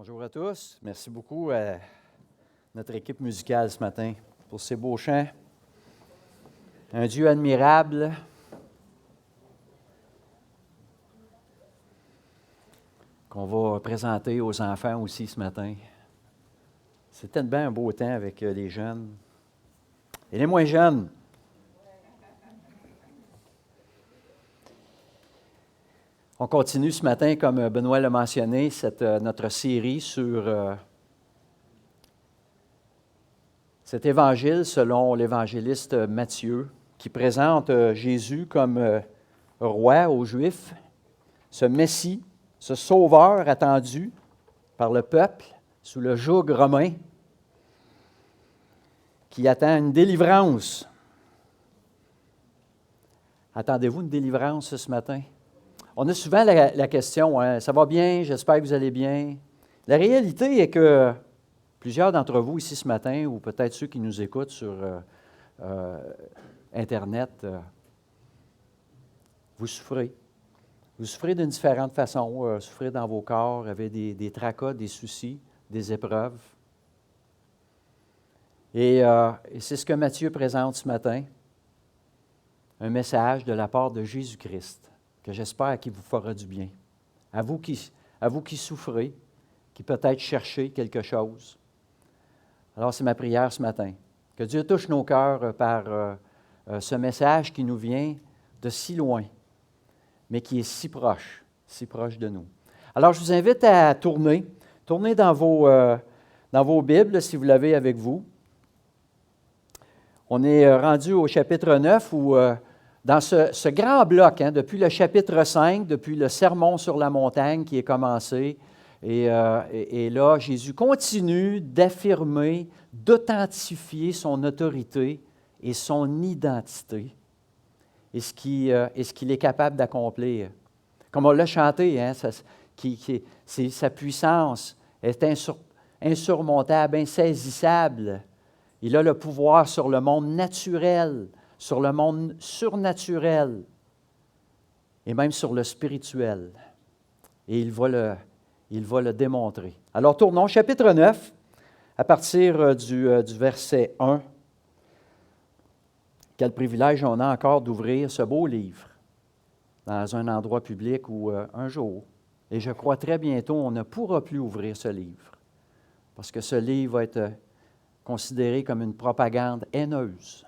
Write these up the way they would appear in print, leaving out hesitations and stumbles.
Bonjour à tous. Merci beaucoup à notre équipe musicale ce matin pour ces beaux chants. Un Dieu admirable. Qu'on va présenter aux enfants aussi ce matin. C'est tellement un beau temps avec les jeunes et les moins jeunes. On continue ce matin, comme Benoît l'a mentionné, notre série sur cet évangile selon l'évangéliste Matthieu, qui présente Jésus comme roi aux Juifs, ce Messie, ce sauveur attendu par le peuple sous le joug romain, qui attend une délivrance. Attendez-vous une délivrance ce matin? On a souvent la question, hein, ça va bien, j'espère que vous allez bien. La réalité est que plusieurs d'entre vous ici ce matin, ou peut-être ceux qui nous écoutent sur Internet, vous souffrez. Vous souffrez d'une différente façon, vous souffrez dans vos corps, avec des tracas, des soucis, des épreuves. Et c'est ce que Matthieu présente ce matin, un message de la part de Jésus-Christ, que j'espère qu'il vous fera du bien. À vous qui souffrez, qui peut-être cherchez quelque chose. Alors, c'est ma prière ce matin. Que Dieu touche nos cœurs par ce message qui nous vient de si loin, mais qui est si proche de nous. Alors, je vous invite à tourner dans vos Bibles, si vous l'avez avec vous. On est rendu au chapitre 9, où dans ce grand bloc, hein, depuis le chapitre 5, depuis le sermon sur la montagne qui est commencé, et là, Jésus continue d'affirmer, d'authentifier son autorité et son identité, et ce qu'il est capable d'accomplir. Comme on l'a chanté, hein, sa puissance est insurmontable, insaisissable. Il a le pouvoir sur le monde naturel, sur le monde surnaturel et même sur le spirituel. Et il va le démontrer. Alors, tournons, chapitre 9, à partir du verset 1. Quel privilège on a encore d'ouvrir ce beau livre dans un endroit public où un jour, et je crois très bientôt, on ne pourra plus ouvrir ce livre, parce que ce livre va être considéré comme une propagande haineuse.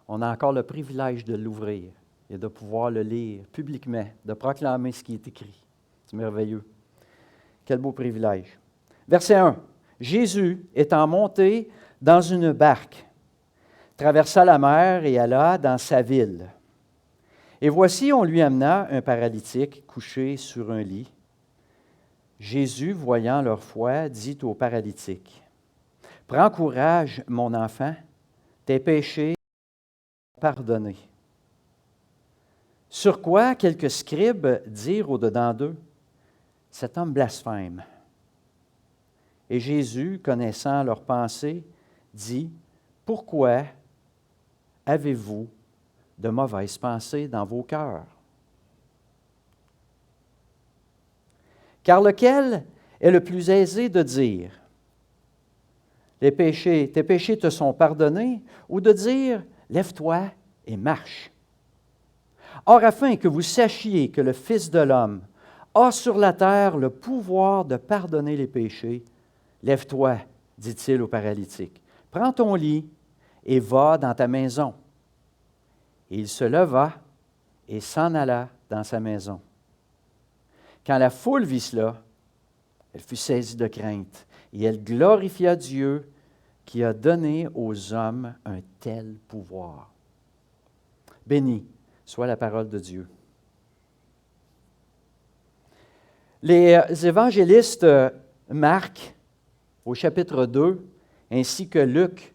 On a encore le privilège de l'ouvrir et de pouvoir le lire publiquement, de proclamer ce qui est écrit. C'est merveilleux. Quel beau privilège. Verset 1. Jésus, étant monté dans une barque, traversa la mer et alla dans sa ville. Et voici, on lui amena un paralytique couché sur un lit. Jésus, voyant leur foi, dit au paralytique, « Prends courage, mon enfant, tes péchés sont pardonnés. » Sur quoi quelques scribes dirent au-dedans d'eux, « Cet homme blasphème. » Et Jésus, connaissant leurs pensées, dit, « Pourquoi avez-vous de mauvaises pensées dans vos cœurs? Car lequel est le plus aisé de dire, tes péchés te sont pardonnés, ou de dire, lève-toi et marche. Or, afin que vous sachiez que le Fils de l'homme a sur la terre le pouvoir de pardonner les péchés, lève-toi, dit-il au paralytique, prends ton lit et va dans ta maison. Et il se leva et s'en alla dans sa maison. Quand la foule vit cela, elle fut saisie de crainte, et elle glorifia Dieu qui a donné aux hommes un tel pouvoir. Béni soit la parole de Dieu. Les évangélistes Marc, au chapitre 2, ainsi que Luc,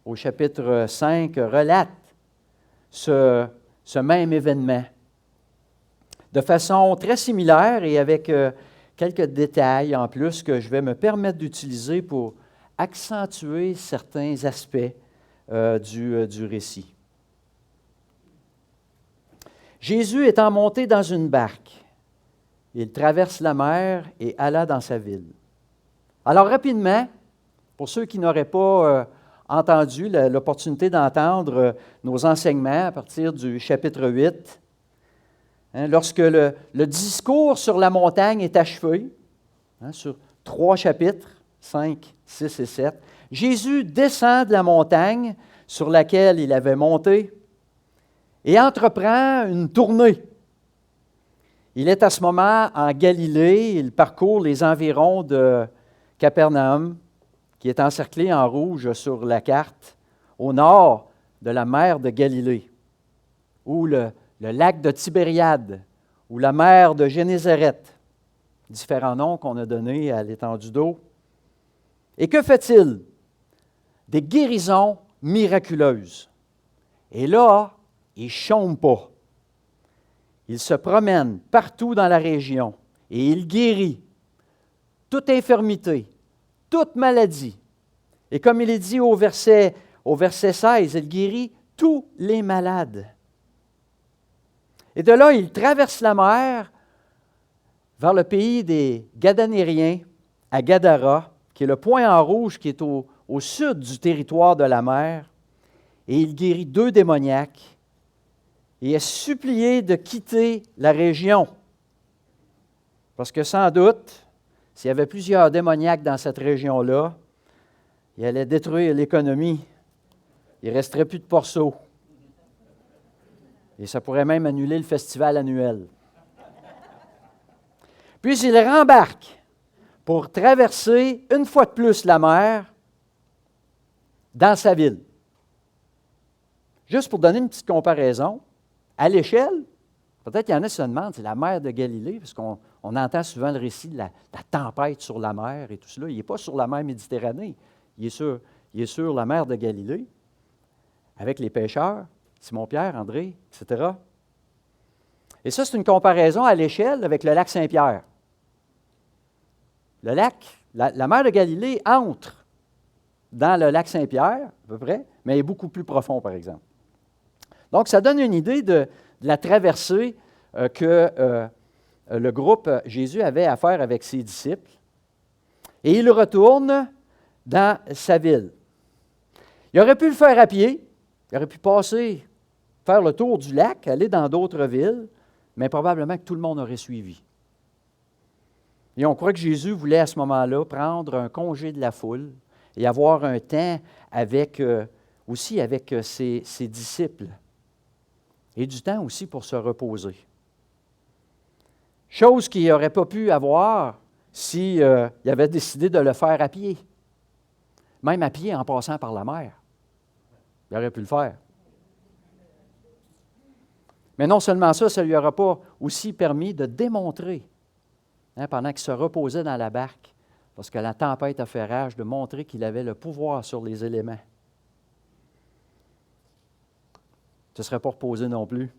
au chapitre 5, relatent ce même événement de façon très similaire et avec quelques détails en plus que je vais me permettre d'utiliser pour accentuer certains aspects du récit. Jésus étant monté dans une barque, il traverse la mer et alla dans sa ville. Alors, rapidement, pour ceux qui n'auraient pas entendu l'opportunité d'entendre nos enseignements à partir du chapitre 8, lorsque le discours sur la montagne est achevé, sur 3 chapitres, 5, 6 et 7, Jésus descend de la montagne sur laquelle il avait monté et entreprend une tournée. Il est à ce moment en Galilée, il parcourt les environs de Capernaum, qui est encerclé en rouge sur la carte, au nord de la mer de Galilée, ou le lac de Tibériade, ou la mer de Génézareth, différents noms qu'on a donnés à l'étendue d'eau. Et que fait-il? Des guérisons miraculeuses. Et là, il ne chôme pas. Il se promène partout dans la région et il guérit toute infirmité, toute maladie. Et comme il est dit au verset 16, il guérit tous les malades. Et de là, il traverse la mer vers le pays des Gadanériens, à Gadara, qui est le point en rouge qui est au sud du territoire de la mer. Et il guérit 2 démoniaques et est supplié de quitter la région. Parce que sans doute, s'il y avait plusieurs démoniaques dans cette région-là, il allait détruire l'économie. Il ne resterait plus de porceaux. Et ça pourrait même annuler le festival annuel. Puis il rembarque pour traverser une fois de plus la mer dans sa ville. Juste pour donner une petite comparaison, à l'échelle, peut-être qu'il y en a qui se demandent, c'est la mer de Galilée, parce qu'on entend souvent le récit de la tempête sur la mer et tout cela. Il n'est pas sur la mer Méditerranée, il est sur la mer de Galilée, avec les pêcheurs, Simon-Pierre, André, etc. Et ça, c'est une comparaison à l'échelle avec le lac Saint-Pierre. Le lac, la mer de Galilée entre dans le lac Saint-Pierre, à peu près, mais est beaucoup plus profond, par exemple. Donc, ça donne une idée de la traversée que le groupe Jésus avait à faire avec ses disciples. Et il retourne dans sa ville. Il aurait pu le faire à pied, il aurait pu passer, faire le tour du lac, aller dans d'autres villes, mais probablement que tout le monde aurait suivi. Et on croit que Jésus voulait à ce moment-là prendre un congé de la foule et avoir un temps aussi avec ses disciples. Et du temps aussi pour se reposer. Chose qu'il n'aurait pas pu avoir s'il avait décidé de le faire à pied. Même à pied en passant par la mer. Il aurait pu le faire. Mais non seulement ça ne lui aura pas aussi permis de démontrer, pendant qu'il se reposait dans la barque, parce que la tempête a fait rage, de montrer qu'il avait le pouvoir sur les éléments. Ce ne serait pas reposé non plus.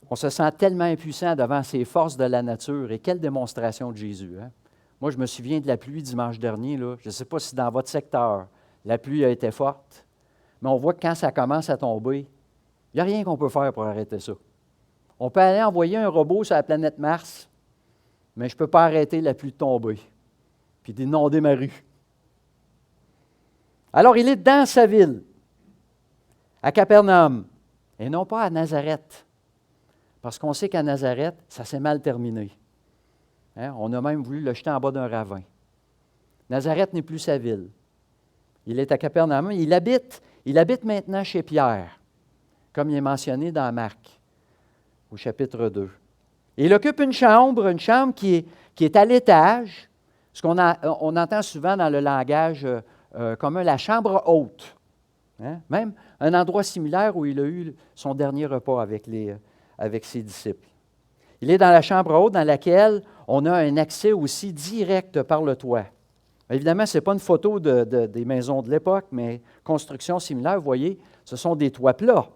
On se sent tellement impuissant devant ces forces de la nature. Et quelle démonstration de Jésus. Moi, je me souviens de la pluie dimanche dernier. Là. Je ne sais pas si dans votre secteur, la pluie a été forte, mais on voit que quand ça commence à tomber, il n'y a rien qu'on peut faire pour arrêter ça. On peut aller envoyer un robot sur la planète Mars, mais je ne peux pas arrêter la pluie de tomber, puis d'inonder ma rue. Alors, il est dans sa ville, à Capernaum, et non pas à Nazareth. Parce qu'on sait qu'à Nazareth, ça s'est mal terminé. On a même voulu le jeter en bas d'un ravin. Nazareth n'est plus sa ville. Il est à Capernaum. Il habite maintenant chez Pierre, comme il est mentionné dans Marc, au chapitre 2. Et il occupe une chambre qui est à l'étage, ce qu'on on entend souvent dans le langage commun, la chambre haute. Même un endroit similaire où il a eu son dernier repas avec ses disciples. Il est dans la chambre haute dans laquelle on a un accès aussi direct par le toit. Évidemment, ce n'est pas une photo des maisons de l'époque, mais construction similaire, vous voyez, ce sont des toits plats.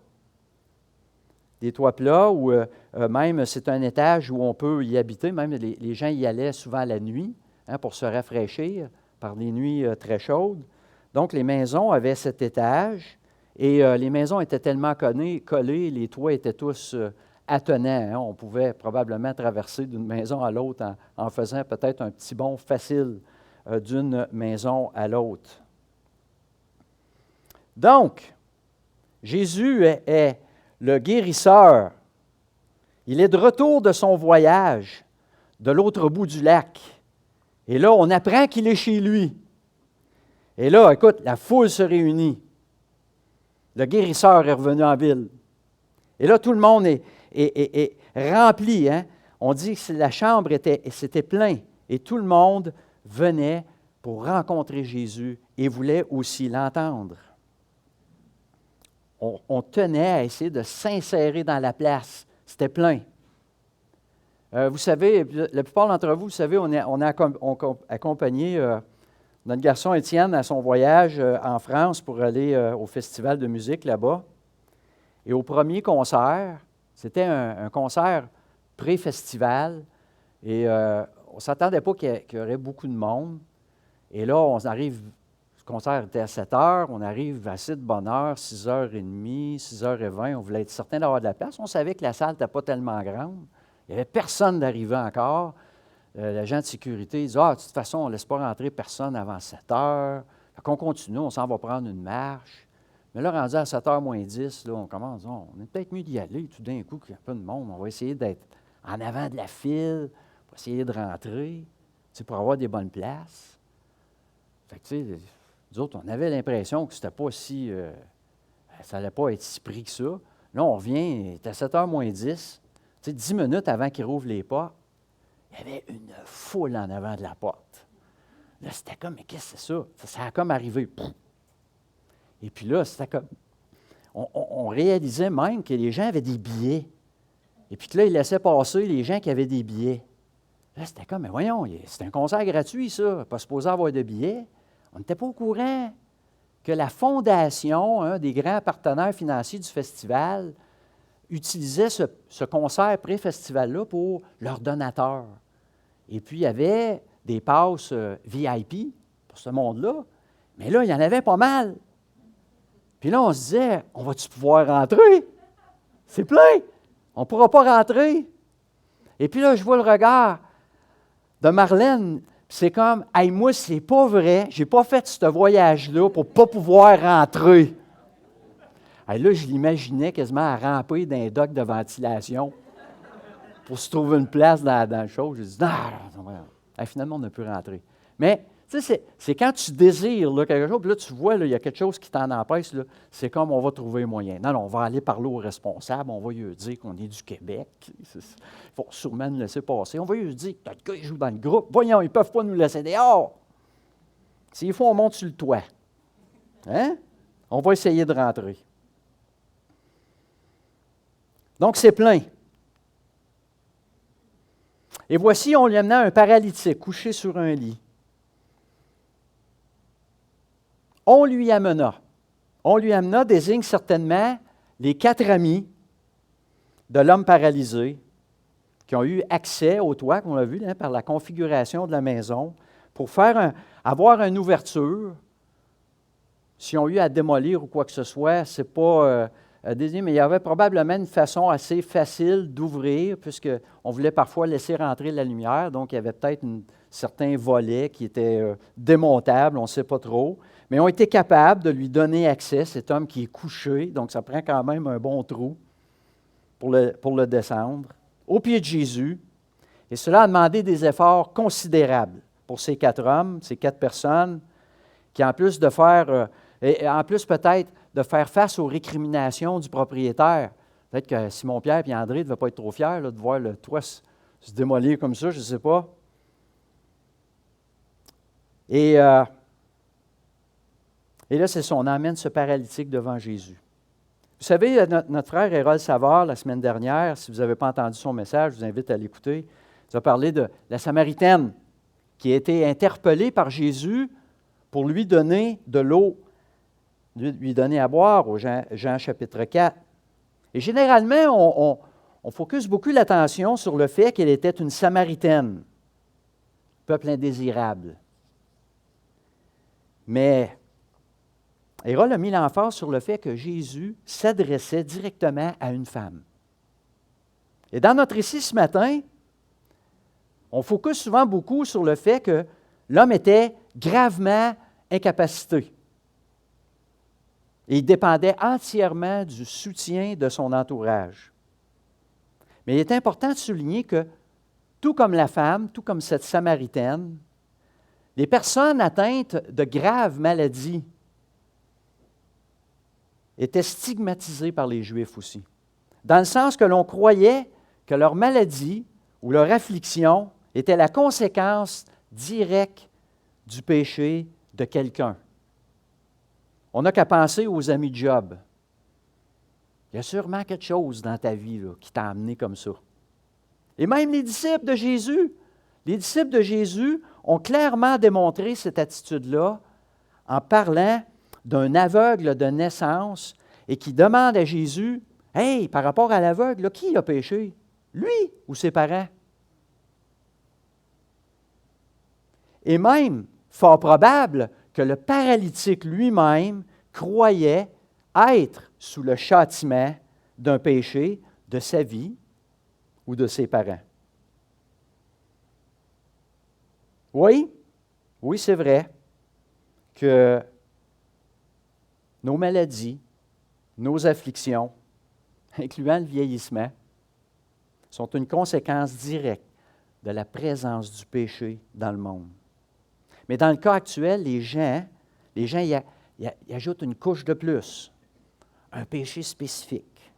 Des toits plats où même c'est un étage où on peut y habiter. Même les gens y allaient souvent la nuit pour se rafraîchir par des nuits très chaudes. Donc, les maisons avaient cet étage et les maisons étaient tellement collées, les toits étaient tous attenant. Hein. On pouvait probablement traverser d'une maison à l'autre en faisant peut-être un petit bond facile d'une maison à l'autre. Donc, Jésus est le guérisseur. Il est de retour de son voyage de l'autre bout du lac. Et là, on apprend qu'il est chez lui. Et là, écoute, la foule se réunit. Le guérisseur est revenu en ville. Et là, tout le monde est rempli. Hein? On dit que la chambre c'était plein. Et tout le monde venait pour rencontrer Jésus et voulait aussi l'entendre. On tenait à essayer de s'insérer dans la place. C'était plein. Vous savez, la plupart d'entre vous, vous savez, on a accompagné notre garçon Étienne à son voyage en France pour aller au festival de musique là-bas. Et au premier concert, c'était un concert pré-festival, et on ne s'attendait pas qu'il y aurait beaucoup de monde. Et là, on arrive, le concert était à 7 heures, on arrive assez de bonne heure, 6h30, 6h20, on voulait être certain d'avoir de la place. On savait que la salle n'était pas tellement grande. Il n'y avait personne d'arrivé encore. L'agent de sécurité dit « Ah, de toute façon, on ne laisse pas rentrer personne avant 7 heures. » Fait qu'on continue, on s'en va prendre une marche. Mais là, rendu à 7h moins 10, là, on commence, on est peut-être mieux d'y aller. Tout d'un coup, qu'il y a un peu de monde, on va essayer d'être en avant de la file, pour essayer de rentrer, pour avoir des bonnes places. Fait que, tu sais, nous autres, on avait l'impression que c'était pas si... ça n'allait pas être si pris que ça. Là, on revient, il est à 7h moins 10. Tu sais, 10 minutes avant qu'ils rouvrent les portes, il y avait une foule en avant de la porte. Là, c'était comme, mais qu'est-ce que c'est ça? Ça a comme arrivé. Et puis là, c'était comme... On réalisait même que les gens avaient des billets. Et puis que là, ils laissaient passer les gens qui avaient des billets. Là, c'était comme, mais voyons, c'est un concert gratuit, ça. Pas supposé avoir de billets. On n'était pas au courant que la fondation, un des grands partenaires financiers du festival, utilisait ce concert pré-festival-là pour leurs donateurs. Et puis, il y avait des passes VIP pour ce monde-là. Mais là, il y en avait pas mal. Puis là, on se disait, on va-tu pouvoir rentrer? C'est plein. On ne pourra pas rentrer. Et puis là, je vois le regard de Marlène. C'est comme, hey, moi, c'est pas vrai. Je n'ai pas fait ce voyage-là pour ne pas pouvoir rentrer. Et là, je l'imaginais quasiment à ramper dans un dock de ventilation pour se trouver une place dans le show. Je dis, non. Et finalement, on n'a pu rentrer. Mais, tu sais, c'est quand tu désires là, quelque chose, puis là, tu vois, il y a quelque chose qui t'en empêche, là, c'est comme on va trouver un moyen. Non, on va aller parler aux responsables, on va lui dire qu'on est du Québec. Il faut sûrement nous laisser passer. On va lui dire que le gars, il joue dans le groupe. Voyons, ils ne peuvent pas nous laisser dehors. S'il faut, on monte sur le toit. Hein? On va essayer de rentrer. Donc, c'est plein. Et voici, on lui amena un paralytique couché sur un lit. On lui amena désigne certainement les 4 amis de l'homme paralysé qui ont eu accès au toit, qu'on a vu par la configuration de la maison, pour avoir une ouverture. S'ils ont eu à démolir ou quoi que ce soit, ce n'est pas désigné, mais il y avait probablement une façon assez facile d'ouvrir, puisqu'on voulait parfois laisser rentrer la lumière, donc il y avait peut-être certains volets qui étaient démontables, on ne sait pas trop. Mais ont été capables de lui donner accès, cet homme qui est couché, donc ça prend quand même un bon trou pour le descendre, au pied de Jésus. Et cela a demandé des efforts considérables pour ces 4 hommes, ces 4 personnes, qui en plus de faire, peut-être de faire face aux récriminations du propriétaire. Peut-être que Simon-Pierre et André ne devaient pas être trop fiers là, de voir le toit se démolir comme ça, je ne sais pas. Et là, c'est ça, on emmène ce paralytique devant Jésus. Vous savez, notre frère Hérol Savard, la semaine dernière, si vous n'avez pas entendu son message, je vous invite à l'écouter, il a parlé de la Samaritaine qui a été interpellée par Jésus pour lui donner de l'eau, lui donner à boire, au Jean chapitre 4. Et généralement, on focus beaucoup l'attention sur le fait qu'elle était une Samaritaine, peuple indésirable. Mais Hérode a mis l'emphase sur le fait que Jésus s'adressait directement à une femme. Et dans notre récit ce matin, on focus souvent beaucoup sur le fait que l'homme était gravement incapacité. Et il dépendait entièrement du soutien de son entourage. Mais il est important de souligner que, tout comme la femme, tout comme cette Samaritaine, les personnes atteintes de graves maladies étaient stigmatisées par les Juifs aussi, dans le sens que l'on croyait que leur maladie ou leur affliction était la conséquence directe du péché de quelqu'un. On n'a qu'à penser aux amis de Job. Il y a sûrement quelque chose dans ta vie là, qui t'a amené comme ça. Et même les disciples de Jésus ont clairement démontré cette attitude-là en parlant d'un aveugle de naissance et qui demande à Jésus, « Hey, par rapport à l'aveugle, là, qui a péché? Lui ou ses parents? » Et même, fort probable, que le paralytique lui-même croyait être sous le châtiment d'un péché de sa vie ou de ses parents. Oui, c'est vrai que nos maladies, nos afflictions, incluant le vieillissement, sont une conséquence directe de la présence du péché dans le monde. Mais dans le cas actuel, les gens y ajoutent une couche de plus, un péché spécifique.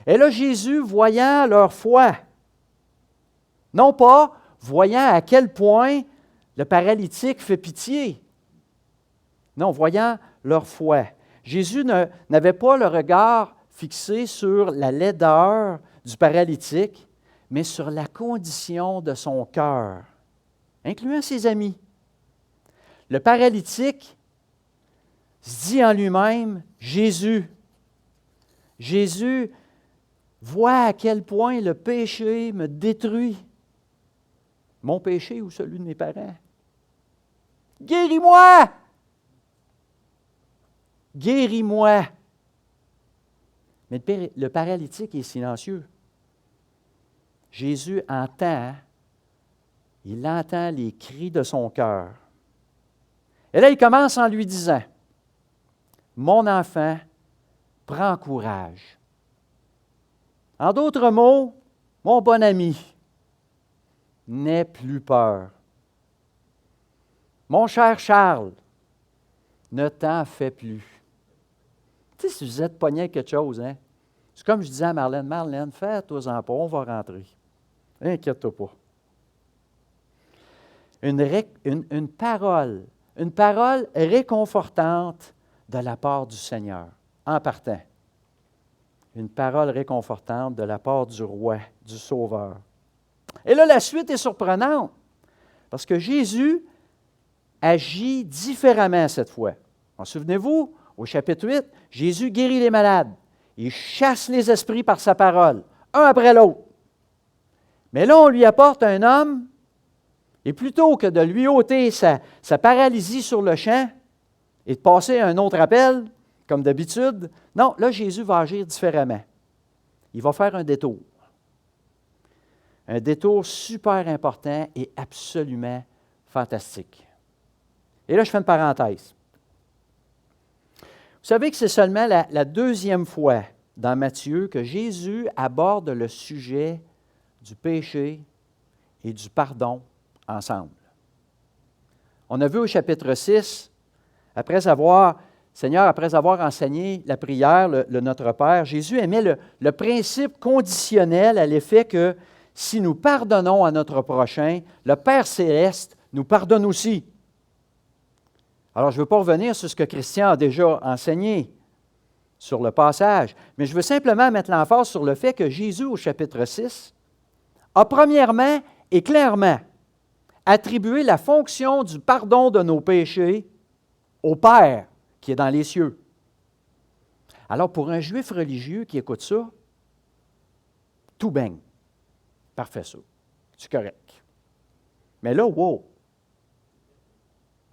Et là, Jésus, voyant leur foi, non pas voyant à quel point le paralytique fait pitié, non, voyant leur foi. Jésus n'avait pas le regard fixé sur la laideur du paralytique, mais sur la condition de son cœur, incluant ses amis. Le paralytique se dit en lui-même, Jésus voit à quel point le péché me détruit. Mon péché ou celui de mes parents. Guéris-moi! Guéris-moi! Mais le paralytique est silencieux. Jésus entend les cris de son cœur. Et là, il commence en lui disant, « Mon enfant, prends courage. » En d'autres mots, mon bon ami, n'aie plus peur. Mon cher Charles, ne t'en fais plus. Tu sais, si vous êtes pogné avec quelque chose, hein? C'est comme je disais à Marlène, fais-toi-en pas, on va rentrer. Inquiète-toi pas. Une parole réconfortante de la part du Seigneur, en partant. Une parole réconfortante de la part du Roi, du Sauveur. Et là, la suite est surprenante, parce que Jésus agit différemment cette fois. Souvenez-vous, au chapitre 8, Jésus guérit les malades. Il chasse les esprits par sa parole, un après l'autre. Mais là, on lui apporte un homme, et plutôt que de lui ôter sa paralysie sur le champ et de passer à un autre appel, comme d'habitude, non, là, Jésus va agir différemment. Il va faire un détour. Un détour super important et absolument fantastique. Et là, je fais une parenthèse. Vous savez que c'est seulement la deuxième fois dans Matthieu que Jésus aborde le sujet du péché et du pardon ensemble. On a vu au chapitre 6, après avoir enseigné la prière, le Notre Père, Jésus aimait le principe conditionnel à l'effet que si nous pardonnons à notre prochain, le Père céleste nous pardonne aussi. Alors, je ne veux pas revenir sur ce que Christian a déjà enseigné sur le passage, mais je veux simplement mettre l'emphase sur le fait que Jésus, au chapitre 6, a premièrement et clairement attribué la fonction du pardon de nos péchés au Père qui est dans les cieux. Alors, pour un juif religieux qui écoute ça, tout baigne. Parfait, ça. C'est correct. Mais là, wow!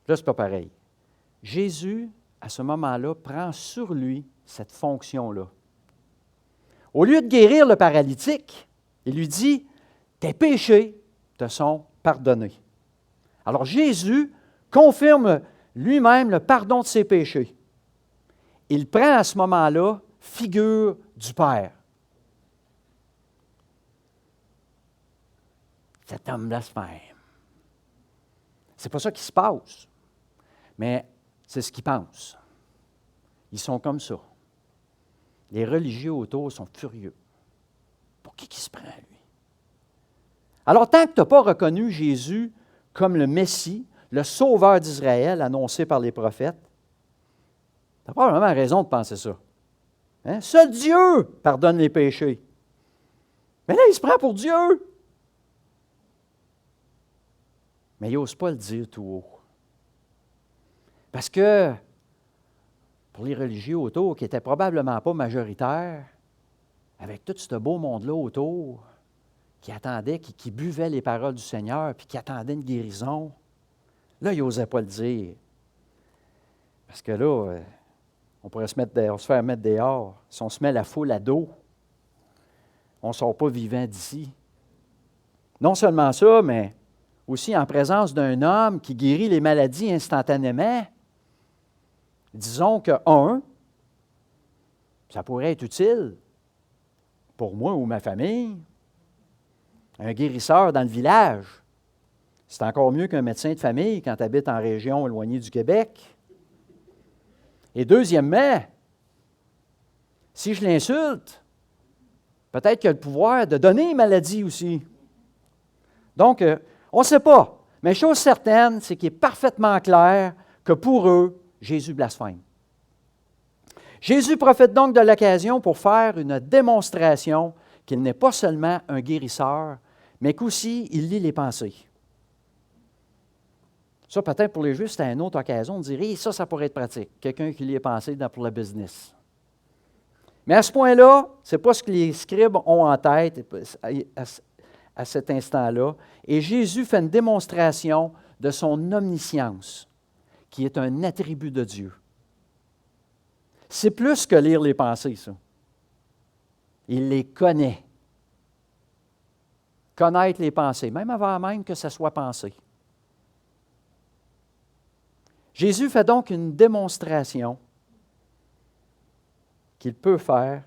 Là, c'est pas pareil. Jésus, à ce moment-là, prend sur lui cette fonction-là. Au lieu de guérir le paralytique, il lui dit, « Tes péchés te sont pardonnés. » Alors Jésus confirme lui-même le pardon de ses péchés. Il prend à ce moment-là figure du Père. Cet homme blasphème. C'est pas ça qui se passe, mais c'est ce qu'ils pensent. Ils sont comme ça. Les religieux autour sont furieux. Pour qui se prend, lui? Alors, tant que tu n'as pas reconnu Jésus comme le Messie, le Sauveur d'Israël annoncé par les prophètes, tu n'as pas vraiment raison de penser ça. Hein? Seul Dieu pardonne les péchés. Mais là, il se prend pour Dieu. Mais il n'ose pas le dire tout haut. Parce que, pour les religieux autour, qui n'étaient probablement pas majoritaires, avec tout ce beau monde-là autour, qui attendait, qui buvait les paroles du Seigneur, puis qui attendait une guérison, là, il n'osait pas le dire. Parce que là, on pourrait se faire mettre dehors. Si on se met la foule à dos, on ne sort pas vivant d'ici. Non seulement ça, mais aussi en présence d'un homme qui guérit les maladies instantanément. Disons que, ça pourrait être utile pour moi ou ma famille. Un guérisseur dans le village, c'est encore mieux qu'un médecin de famille quand tu habites en région éloignée du Québec. Et deuxièmement, si je l'insulte, peut-être qu'il a le pouvoir de donner une maladie aussi. Donc, on ne sait pas. Mais chose certaine, c'est qu'il est parfaitement clair que pour eux, Jésus blasphème. Jésus profite donc de l'occasion pour faire une démonstration qu'il n'est pas seulement un guérisseur, mais qu'aussi il lit les pensées. Ça, peut-être pour les Juifs, c'était une autre occasion. On dirait, ça pourrait être pratique. Quelqu'un qui lit les pensées pour le business. Mais à ce point-là, ce n'est pas ce que les scribes ont en tête à cet instant-là. Et Jésus fait une démonstration de son omniscience, qui est un attribut de Dieu. C'est plus que lire les pensées, ça. Il les connaît. Connaître les pensées, même avant même que ça soit pensé. Jésus fait donc une démonstration qu'il peut faire,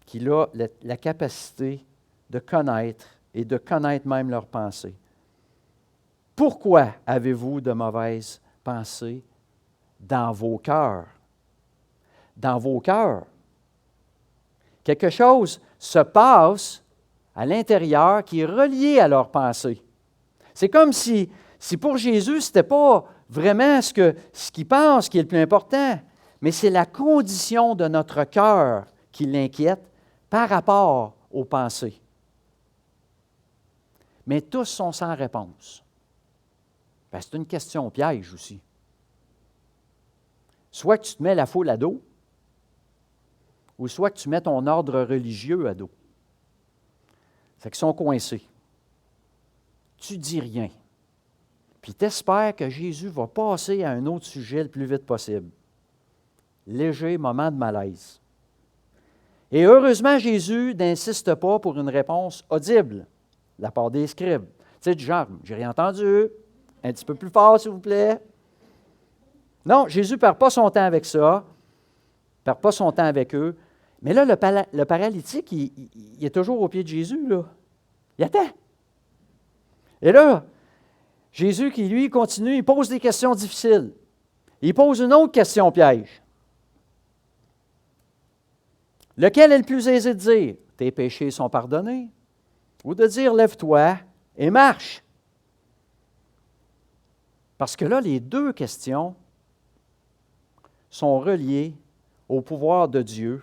qu'il a la capacité de connaître et de connaître même leurs pensées. Pourquoi avez-vous de mauvaises pensées dans vos cœurs? Dans vos cœurs. Quelque chose se passe à l'intérieur qui est relié à leurs pensées. C'est comme si pour Jésus, ce n'était pas vraiment ce qu'il pense qui est le plus important, mais c'est la condition de notre cœur qui l'inquiète par rapport aux pensées. Mais tous sont sans réponse. C'est une question piège aussi. Soit que tu te mets la foule à dos, ou soit que tu mets ton ordre religieux à dos. C'est qu'ils sont coincés. Tu ne dis rien. Puis tu espères que Jésus va passer à un autre sujet le plus vite possible. Léger moment de malaise. Et heureusement, Jésus n'insiste pas pour une réponse audible de la part des scribes. Tu sais, du genre, j'ai rien entendu, un petit peu plus fort, s'il vous plaît. Non, Jésus ne perd pas son temps avec ça, ne perd pas son temps avec eux. Mais là, le paralytique, il est toujours au pied de Jésus, là. Il attend. Et là, Jésus qui, lui, continue, il pose des questions difficiles. Il pose une autre question piège. Lequel est le plus aisé de dire « Tes péchés sont pardonnés » ou de dire « Lève-toi et marche ». Parce que là, les deux questions sont reliées au pouvoir de Dieu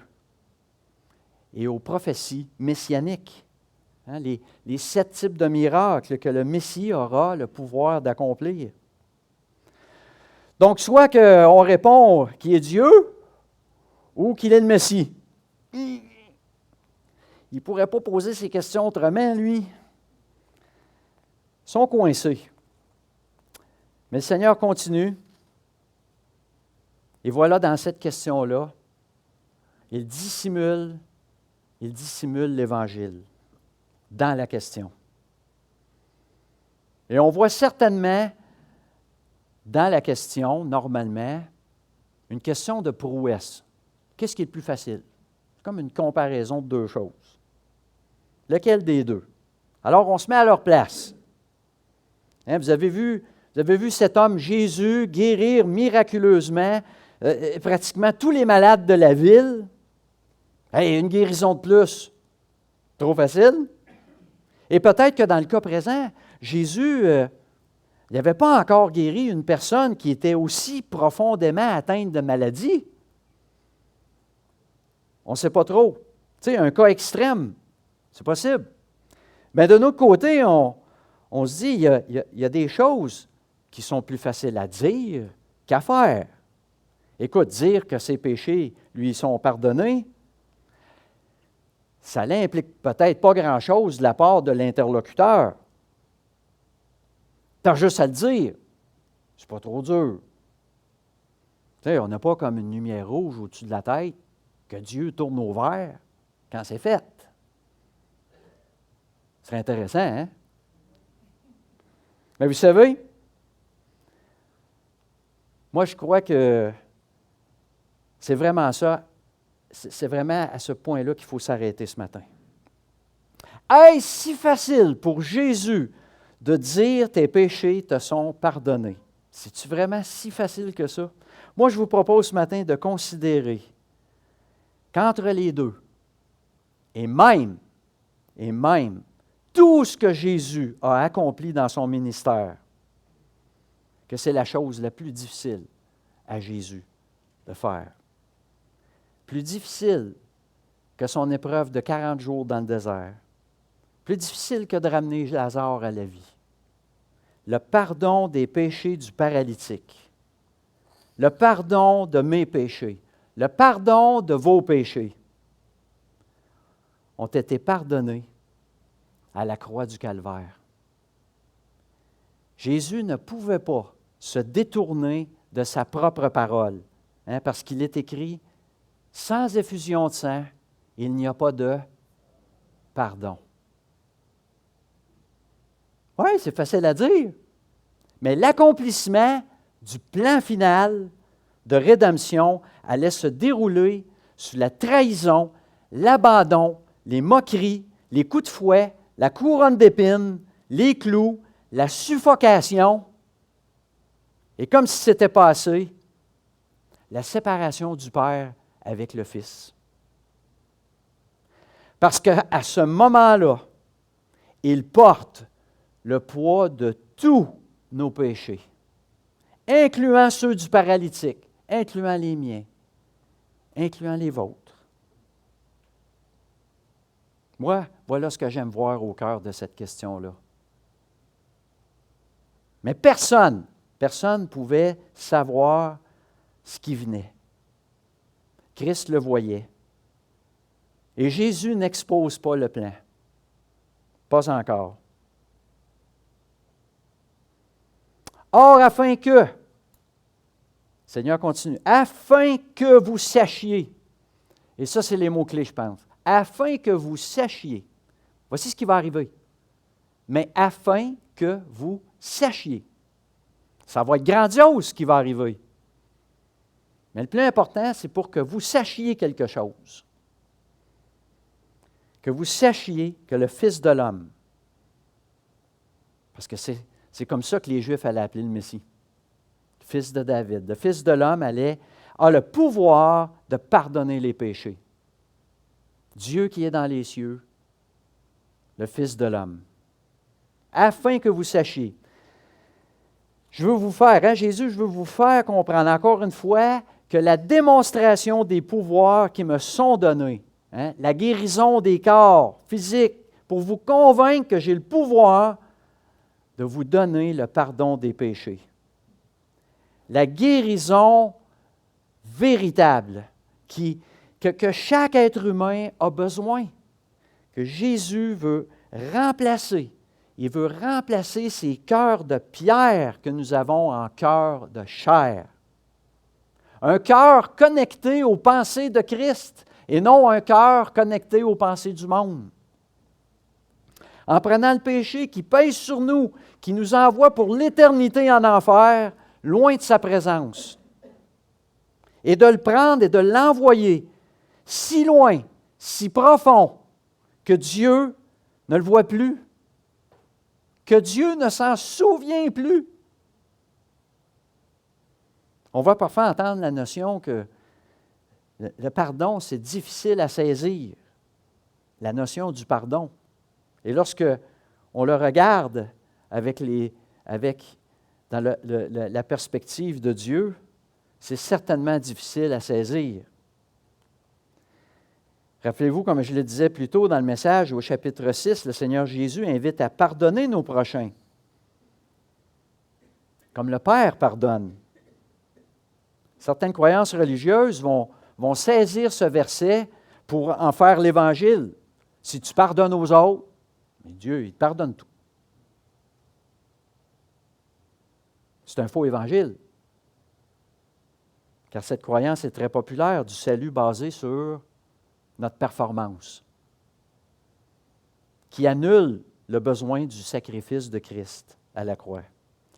et aux prophéties messianiques. Hein, les 7 types de miracles que le Messie aura le pouvoir d'accomplir. Donc, soit qu'on répond qu'il est Dieu ou qu'il est le Messie. Il ne pourrait pas poser ces questions autrement, lui. Ils sont coincés. Mais le Seigneur continue. Et voilà, dans cette question-là, il dissimule il dissimule l'Évangile dans la question. Et on voit certainement dans la question, normalement, une question de prouesse. Qu'est-ce qui est le plus facile? C'est comme une comparaison de deux choses. Lequel des deux? Alors, on se met à leur place. Hein, vous avez vu cet homme, Jésus, guérir miraculeusement pratiquement tous les malades de la ville. Hey, une guérison de plus. Trop facile? Et peut-être que dans le cas présent, Jésus n'avait pas encore guéri une personne qui était aussi profondément atteinte de maladie. On ne sait pas trop. Tu sais, un cas extrême, c'est possible. Mais de notre côté, on se dit, il y a des choses qui sont plus faciles à dire qu'à faire. Écoute, dire que ses péchés lui sont pardonnés, ça n'implique peut-être pas grand-chose de la part de l'interlocuteur. Tu as juste à le dire. C'est pas trop dur. Tu sais, on n'a pas comme une lumière rouge au-dessus de la tête que Dieu tourne au vert quand c'est fait. Ce serait intéressant, hein? Mais vous savez, moi je crois que c'est vraiment ça, c'est vraiment à ce point-là qu'il faut s'arrêter ce matin. Est-ce si facile pour Jésus de dire tes péchés te sont pardonnés? C'est-tu vraiment si facile que ça? Moi, je vous propose ce matin de considérer qu'entre les deux, et même, tout ce que Jésus a accompli dans son ministère, que c'est la chose la plus difficile à Jésus de faire. Plus difficile que son épreuve de 40 jours dans le désert. Plus difficile que de ramener Lazare à la vie. Le pardon des péchés du paralytique. Le pardon de mes péchés. Le pardon de vos péchés ont été pardonnés à la croix du Calvaire. Jésus ne pouvait pas se détourner de sa propre parole, parce qu'il est écrit « Sans effusion de sang, il n'y a pas de pardon ». Oui, c'est facile à dire, mais l'accomplissement du plan final de rédemption allait se dérouler sous la trahison, l'abandon, les moqueries, les coups de fouet, la couronne d'épines, les clous, la suffocation, et comme si c'était passé, la séparation du Père avec le Fils. Parce qu'à ce moment-là, il porte le poids de tous nos péchés, incluant ceux du paralytique, incluant les miens, incluant les vôtres. Moi, voilà ce que j'aime voir au cœur de cette question-là. Mais personne ne pouvait savoir ce qui venait. Christ le voyait. Et Jésus n'expose pas le plan. Pas encore. Or, afin que, Seigneur continue, afin que vous sachiez, et ça c'est les mots-clés je pense, afin que vous sachiez, voici ce qui va arriver, mais afin que vous sachiez. Ça va être grandiose ce qui va arriver. Mais le plus important, c'est pour que vous sachiez quelque chose. Que vous sachiez que le Fils de l'homme, parce que c'est comme ça que les Juifs allaient appeler le Messie, le Fils de David. Le Fils de l'homme a le pouvoir de pardonner les péchés. Dieu qui est dans les cieux, le Fils de l'homme. Afin que vous sachiez. Je veux vous faire, Jésus, je veux vous faire comprendre encore une fois que la démonstration des pouvoirs qui me sont donnés, la guérison des corps physiques, pour vous convaincre que j'ai le pouvoir de vous donner le pardon des péchés. La guérison véritable que chaque être humain a besoin, que Jésus veut remplacer. Il veut remplacer ces cœurs de pierre que nous avons en cœur de chair. Un cœur connecté aux pensées de Christ, et non un cœur connecté aux pensées du monde. En prenant le péché qui pèse sur nous, qui nous envoie pour l'éternité en enfer, loin de sa présence, et de le prendre et de l'envoyer si loin, si profond, que Dieu ne le voit plus, que Dieu ne s'en souvient plus. On va parfois entendre la notion que le pardon, c'est difficile à saisir, la notion du pardon. Et lorsque on le regarde dans la perspective de Dieu, c'est certainement difficile à saisir. Rappelez-vous, comme je le disais plus tôt dans le message, au chapitre 6, le Seigneur Jésus invite à pardonner nos prochains, comme le Père pardonne. Certaines croyances religieuses vont saisir ce verset pour en faire l'Évangile. Si tu pardonnes aux autres, Dieu, il te pardonne tout. C'est un faux évangile. Car cette croyance est très populaire, du salut basé sur notre performance, qui annule le besoin du sacrifice de Christ à la croix.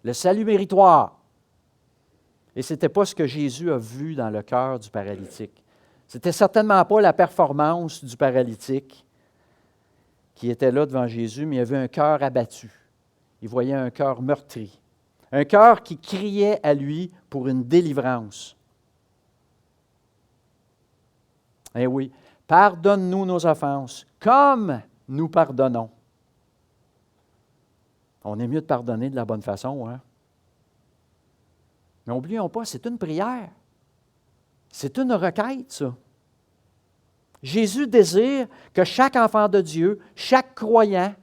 Le salut méritoire. Et ce n'était pas ce que Jésus a vu dans le cœur du paralytique. Ce n'était certainement pas la performance du paralytique qui était là devant Jésus, mais il avait un cœur abattu. Il voyait un cœur meurtri. Un cœur qui criait à lui pour une délivrance. Eh oui, pardonne-nous nos offenses, comme nous pardonnons. On est mieux de pardonner de la bonne façon, hein? Mais n'oublions pas, c'est une prière. C'est une requête, ça. Jésus désire que chaque enfant de Dieu, chaque croyant,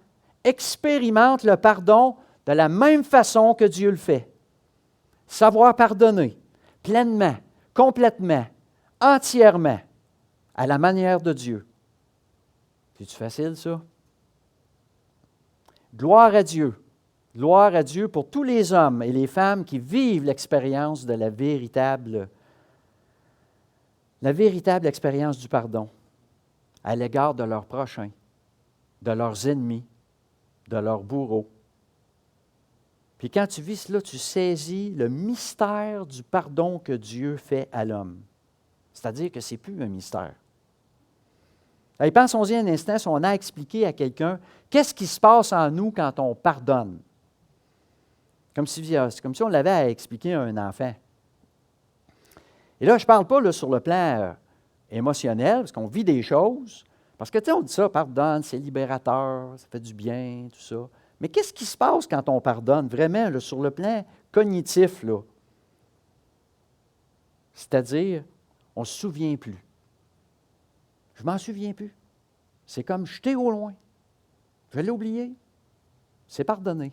expérimente le pardon de la même façon que Dieu le fait. Savoir pardonner pleinement, complètement, entièrement, à la manière de Dieu. C'est-tu facile, ça? Gloire à Dieu. Gloire à Dieu pour tous les hommes et les femmes qui vivent l'expérience de la véritable expérience du pardon à l'égard de leurs prochains, de leurs ennemis, de leurs bourreaux. Puis quand tu vis cela, tu saisis le mystère du pardon que Dieu fait à l'homme. C'est-à-dire que ce n'est plus un mystère. Allez, pensons-y un instant si on a expliqué à quelqu'un qu'est-ce qui se passe en nous quand on pardonne. C'est comme si on l'avait à expliquer à un enfant. Et là, je ne parle pas là, sur le plan émotionnel, parce qu'on vit des choses. Parce que, tu sais, on dit ça, pardonne, c'est libérateur, ça fait du bien, tout ça. Mais qu'est-ce qui se passe quand on pardonne, vraiment, là, sur le plan cognitif, là? C'est-à-dire, on ne se souvient plus. Je ne m'en souviens plus. C'est comme jeter au loin. Je l'ai oublié. C'est pardonné.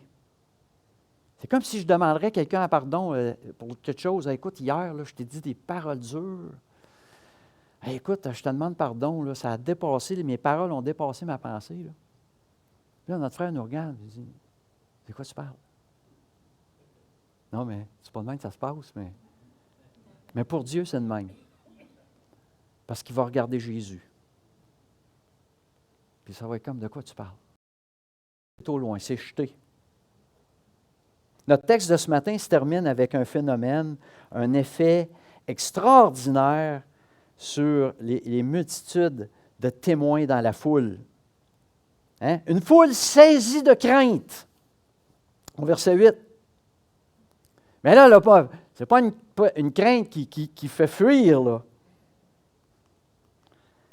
C'est comme si je demanderais quelqu'un pardon pour quelque chose. « Écoute, hier, là, je t'ai dit des paroles dures. Écoute, je te demande pardon, là, ça a dépassé, mes paroles ont dépassé ma pensée. » Là, notre frère nous regarde et dit « De quoi tu parles? » Non, mais c'est pas de même que ça se passe, mais pour Dieu, c'est de même. Parce qu'il va regarder Jésus. Puis ça va être comme « De quoi tu parles? » C'est au loin, c'est jeté. Notre texte de ce matin se termine avec un phénomène, un effet extraordinaire sur les multitudes de témoins dans la foule. Hein? Une foule saisie de crainte. Au verset 8. Mais là, ce n'est pas une crainte qui fait fuir, là.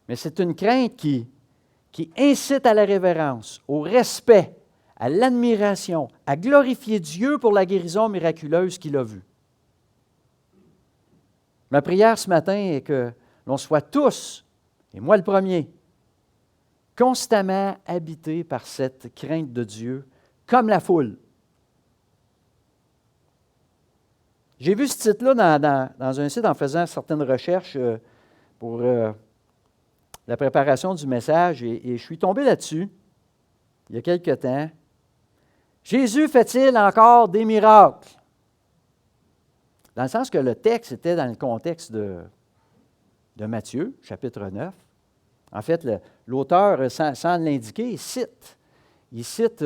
Mais c'est une crainte qui incite à la révérence, au respect, à l'admiration, à glorifier Dieu pour la guérison miraculeuse qu'il a vue. Ma prière ce matin est que l'on soit tous, et moi le premier, constamment habités par cette crainte de Dieu, comme la foule. J'ai vu ce titre-là dans un site en faisant certaines recherches pour la préparation du message, et je suis tombé là-dessus il y a quelque temps. Jésus fait-il encore des miracles? Dans le sens que le texte était dans le contexte de Matthieu, chapitre 9, En fait, l'auteur, sans l'indiquer, il cite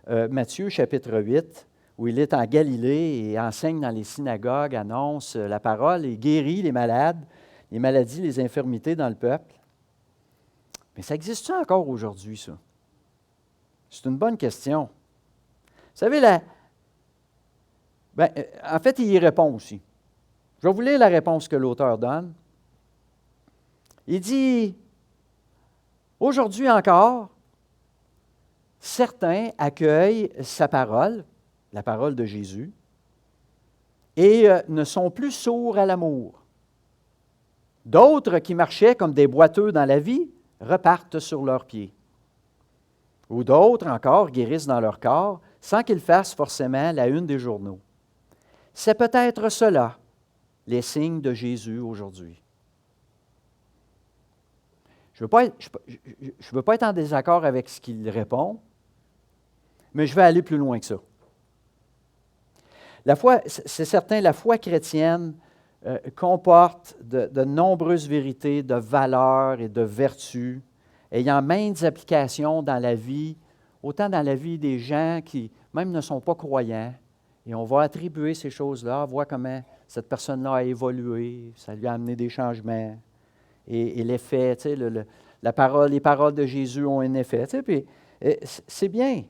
Matthieu chapitre 8, où il est en Galilée et enseigne dans les synagogues, annonce la parole et guérit les malades, les maladies, les infirmités dans le peuple. Mais ça existe-tu encore aujourd'hui, ça? C'est une bonne question. Vous savez, en fait, il y répond aussi. Je vais vous lire la réponse que l'auteur donne. Il dit, aujourd'hui encore, certains accueillent sa parole, la parole de Jésus, et ne sont plus sourds à l'amour. D'autres qui marchaient comme des boiteux dans la vie repartent sur leurs pieds. Ou d'autres encore guérissent dans leur corps sans qu'ils fassent forcément la une des journaux. C'est peut-être cela, les signes de Jésus aujourd'hui. Je ne veux pas être en désaccord avec ce qu'il répond, mais je vais aller plus loin que ça. La foi, c'est certain, la foi chrétienne comporte de nombreuses vérités, de valeurs et de vertus, ayant maintes applications dans la vie, autant dans la vie des gens qui même ne sont pas croyants. Et on va attribuer ces choses-là, voir comment cette personne-là a évolué, ça lui a amené des changements. Et l'effet, tu sais, les paroles de Jésus ont un effet. Tu sais, puis, c'est bien.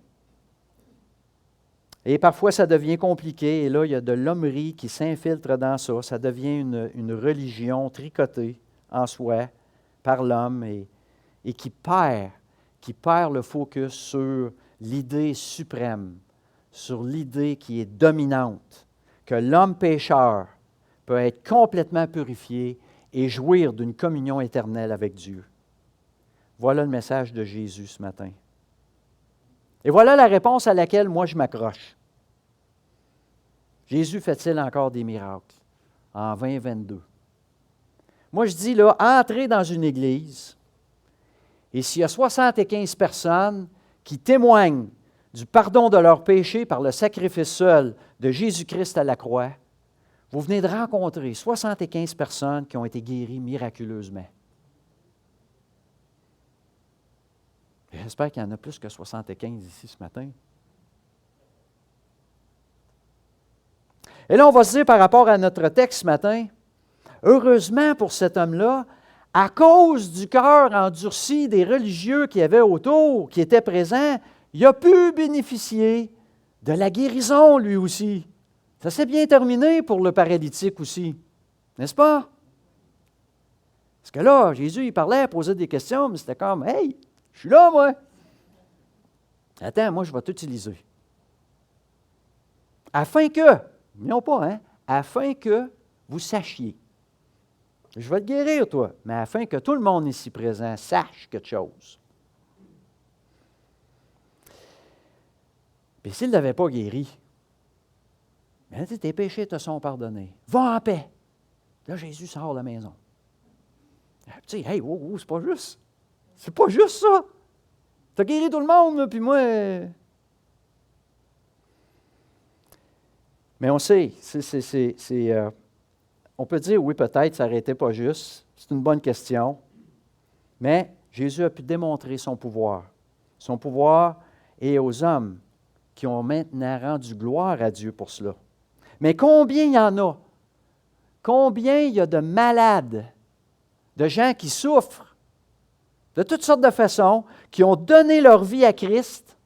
Et parfois, ça devient compliqué. Et là, il y a de l'hommerie qui s'infiltre dans ça. Ça devient une religion tricotée en soi par l'homme et qui perd le focus sur l'idée suprême, sur l'idée qui est dominante, que l'homme pécheur peut être complètement purifié et jouir d'une communion éternelle avec Dieu. Voilà le message de Jésus ce matin. Et voilà la réponse à laquelle moi je m'accroche. Jésus fait-il encore des miracles en 2022? Moi je dis là, entrez dans une église et s'il y a 75 personnes qui témoignent du pardon de leurs péchés par le sacrifice seul de Jésus-Christ à la croix, vous venez de rencontrer 75 personnes qui ont été guéries miraculeusement. J'espère qu'il y en a plus que 75 ici ce matin. Et là, on va se dire par rapport à notre texte ce matin, heureusement pour cet homme-là, à cause du cœur endurci des religieux qui avaient autour, qui étaient présents, il a pu bénéficier de la guérison lui aussi. Ça s'est bien terminé pour le paralytique aussi, n'est-ce pas? Parce que là, Jésus, il parlait, posait des questions, mais c'était comme, « Hey, je suis là, moi! » Attends, moi, je vais t'utiliser. Afin que, n'oublions pas, hein, afin que vous sachiez. Je vais te guérir, toi, mais afin que tout le monde ici présent sache quelque chose. Puis s'il ne l'avait pas guéri, bien, tes péchés te sont pardonnés. Va en paix. Là, Jésus sort de la maison. Tu sais, hey, c'est pas juste. C'est pas juste ça. Tu as guéri tout le monde, puis moi. Mais on sait, on peut dire, oui, peut-être, ça n'aurait été pas juste. C'est une bonne question. Mais Jésus a pu démontrer son pouvoir. Son pouvoir est aux hommes qui ont maintenant rendu gloire à Dieu pour cela. Mais combien il y en a? Combien il y a de malades, de gens qui souffrent de toutes sortes de façons, qui ont donné leur vie à Christ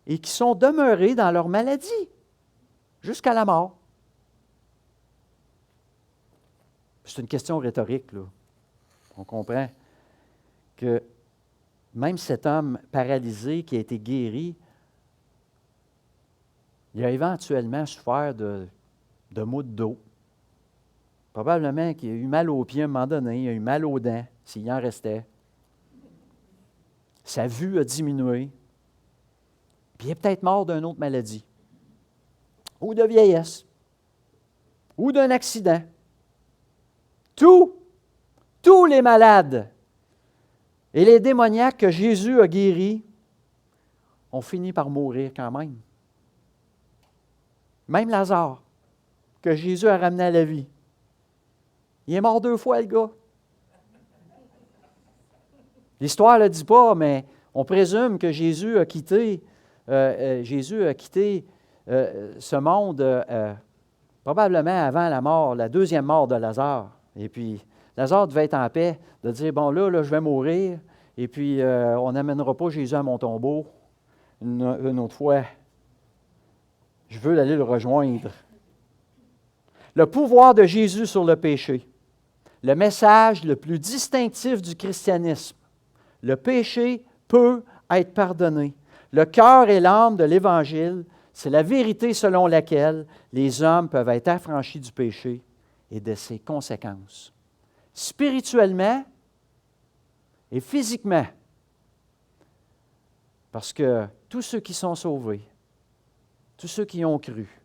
et qui sont demeurés dans leur maladie jusqu'à la mort? C'est une question rhétorique, là. On comprend que même cet homme paralysé qui a été guéri, il a éventuellement souffert de maux de dos. Probablement qu'il a eu mal aux pieds à un moment donné, il a eu mal aux dents, s'il en restait. Sa vue a diminué. Puis il est peut-être mort d'une autre maladie, ou de vieillesse, ou d'un accident. Tous les malades et les démoniaques que Jésus a guéris ont fini par mourir quand même. Même Lazare, que Jésus a ramené à la vie. Il est mort 2 fois, le gars. L'histoire ne le dit pas, mais on présume que Jésus a quitté ce monde probablement avant la mort, la deuxième mort de Lazare. Et puis, Lazare devait être en paix, de dire, bon là je vais mourir, et puis on n'amènera pas Jésus à mon tombeau une autre fois. Je veux aller le rejoindre. Le pouvoir de Jésus sur le péché. Le message le plus distinctif du christianisme. Le péché peut être pardonné. Le cœur et l'âme de l'Évangile, c'est la vérité selon laquelle les hommes peuvent être affranchis du péché et de ses conséquences. Spirituellement et physiquement. Parce que tous ceux qui sont sauvés, tous ceux qui ont cru,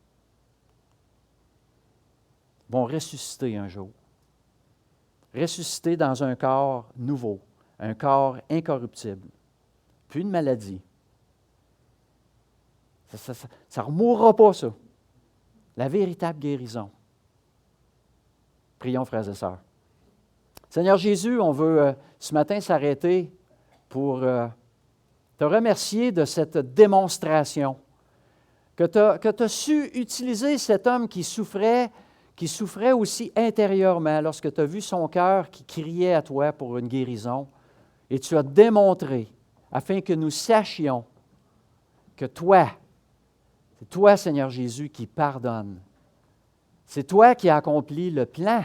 vont ressusciter un jour. Ressusciter dans un corps nouveau, un corps incorruptible. Plus de maladie. Ça ne remourra pas, ça. La véritable guérison. Prions, frères et sœurs. Seigneur Jésus, on veut ce matin s'arrêter pour te remercier de cette démonstration, que tu as su utiliser cet homme qui souffrait aussi intérieurement lorsque tu as vu son cœur qui criait à toi pour une guérison, et tu as démontré, afin que nous sachions que toi, c'est toi, Seigneur Jésus, qui pardonne. C'est toi qui as accompli le plan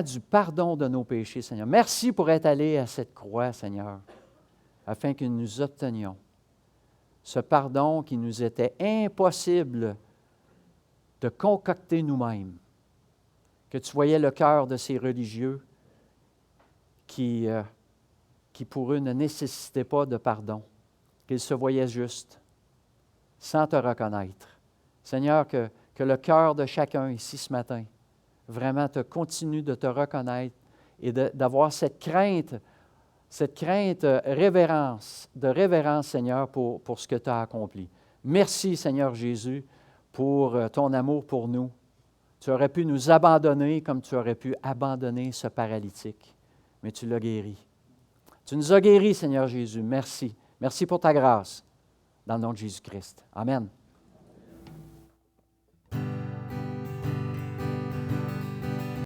du pardon de nos péchés, Seigneur. Merci pour être allé à cette croix, Seigneur, afin que nous obtenions ce pardon qui nous était impossible de concocter nous-mêmes. Que tu voyais le cœur de ces religieux qui pour eux ne nécessitaient pas de pardon, qu'ils se voyaient justes, sans te reconnaître. Seigneur, que le cœur de chacun ici ce matin vraiment te continue de te reconnaître et d'avoir cette crainte, révérence, Seigneur, pour ce que tu as accompli. Merci, Seigneur Jésus, pour ton amour pour nous. Tu aurais pu nous abandonner comme tu aurais pu abandonner ce paralytique, mais tu l'as guéri. Tu nous as guéris, Seigneur Jésus. Merci. Merci pour ta grâce. Dans le nom de Jésus-Christ. Amen.